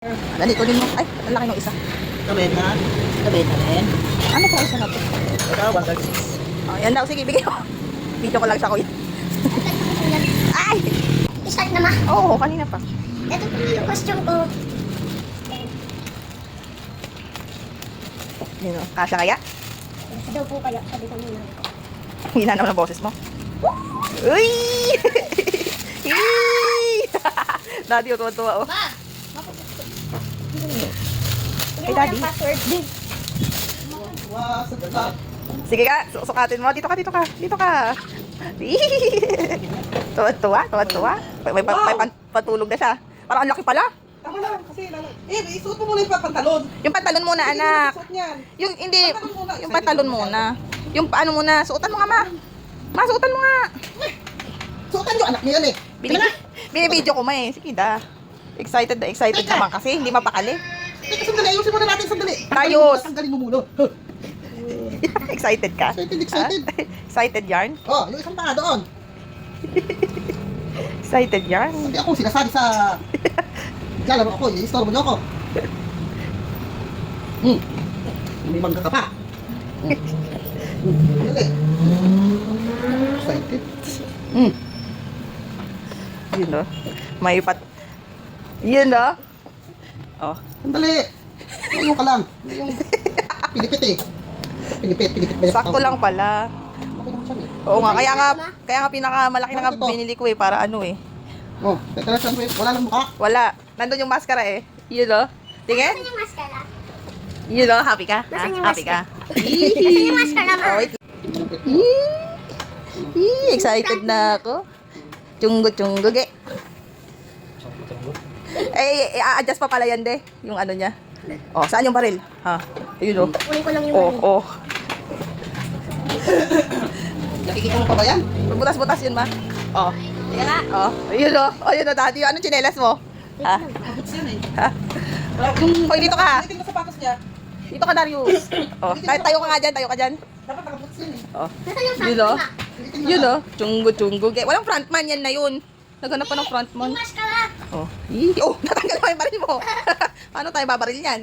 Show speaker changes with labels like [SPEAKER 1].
[SPEAKER 1] Dali, kunin mo. Ay, ang laki ng isa.
[SPEAKER 2] Kabit na.
[SPEAKER 1] Gabi na rin. Ano po isa na to?
[SPEAKER 2] Ikaw, 136.
[SPEAKER 1] Oh, yan daw. Sige, bigay ko. Video ko lang siya, kuya. Ay!
[SPEAKER 3] I-start na ma.
[SPEAKER 1] Oo, kanina pa.
[SPEAKER 3] Ito po yung costume ko.
[SPEAKER 1] Yun o. Kasha kaya?
[SPEAKER 3] Kasi daw po kaya, sabi ko muna ko.
[SPEAKER 1] Hina naman ang boses mo. Uy! Daddy, tuwa-tuwa, oh.
[SPEAKER 3] Ma!
[SPEAKER 1] Ay, Daddy.
[SPEAKER 3] Yung password.
[SPEAKER 2] Wow, sa ganda.
[SPEAKER 1] Sige ka, sukatin mo. Dito ka, dito ka. Dito ka. Tuwa-tuwa, tuwa-tuwa. May patulog na siya. Parang ang laki pala.
[SPEAKER 2] Tama lang, kasi isuot mo muna yung pantalon.
[SPEAKER 1] Yung pantalon muna, anak.
[SPEAKER 2] Isuot niyan.
[SPEAKER 1] Yung, hindi.
[SPEAKER 2] Pantalon muna.
[SPEAKER 1] Yung pantalon muna. Yung paano muna. Suotan mo nga, ma. Ma, suotan mo nga.
[SPEAKER 2] Suotan yung anak niya yan eh.
[SPEAKER 1] Binibidyo ko, ma eh. Sige da. Excited na excited naman kasi. Hindi mapakali.
[SPEAKER 2] Teka, sandali. Ayusin muna natin sandali.
[SPEAKER 1] Ayos.
[SPEAKER 2] Tanggalin mo muna.
[SPEAKER 1] Excited ka?
[SPEAKER 2] Excited.
[SPEAKER 1] Ha? Excited yarn?
[SPEAKER 2] Oh, yung isang tanga doon.
[SPEAKER 1] Excited yarn?
[SPEAKER 2] Sabi ako, sinasali sa... Lalaro ako, i-store mo niyo ako. May mangga ka pa. Dali. Excited.
[SPEAKER 1] Yun o. May Yun o. Oh.
[SPEAKER 2] Sandali. Ano ka lang. Yung pilipit eh. Pilipit ba yung
[SPEAKER 1] Sakto lang pala.
[SPEAKER 2] Okay naman siya eh.
[SPEAKER 1] Oo nga, kaya nga pinakamalaki na nga binili ko eh, para ano eh.
[SPEAKER 2] Oh, teka lang siyempre, wala lang mukha.
[SPEAKER 1] Wala. Nandun yung mascara eh. Yun o. Tingin?
[SPEAKER 3] Nasaan yung mascara?
[SPEAKER 1] Yun o, happy ka? Ha?
[SPEAKER 3] Nasaan yung
[SPEAKER 1] Happy ka?
[SPEAKER 3] Nasaan yung mascara ma?
[SPEAKER 1] Oh, wait. Excited na ako. Chunggo-chunggo, ge. I-adjust pa pala yan, de. Yung ano niya. Oh, saan yung baril? Ha? Ayun o.
[SPEAKER 3] Kunin ko lang yung
[SPEAKER 1] Oh, oh.
[SPEAKER 2] Nakikita mo pa ba yan?
[SPEAKER 1] Butas-butas yun, ma. Oh. Yan na. Oh. Ayun o. Oh, yun o, daddy. Anong tsinelas mo? Ha?
[SPEAKER 2] Kabits yan eh.
[SPEAKER 1] Ha? Hoy, dito ka.
[SPEAKER 2] Ulitin mo sapatos niya.
[SPEAKER 1] Dito ka, Darius. Oh, tayo ka nga dyan, tayo ka dyan.
[SPEAKER 2] Dapat nakaboots yan eh.
[SPEAKER 1] Oh.
[SPEAKER 3] Nasaan yung front
[SPEAKER 1] Yun o.
[SPEAKER 3] ma?
[SPEAKER 2] Ulitin mo
[SPEAKER 1] Yun
[SPEAKER 2] na.
[SPEAKER 1] o. Chunggo-chunggo, ge. Walang frontman yan na yun. Naghanap pa ng frontman.
[SPEAKER 3] Yung mascara.
[SPEAKER 1] Oh. Oh, natanggal mo yung baril mo. Paano tayo babaril yan?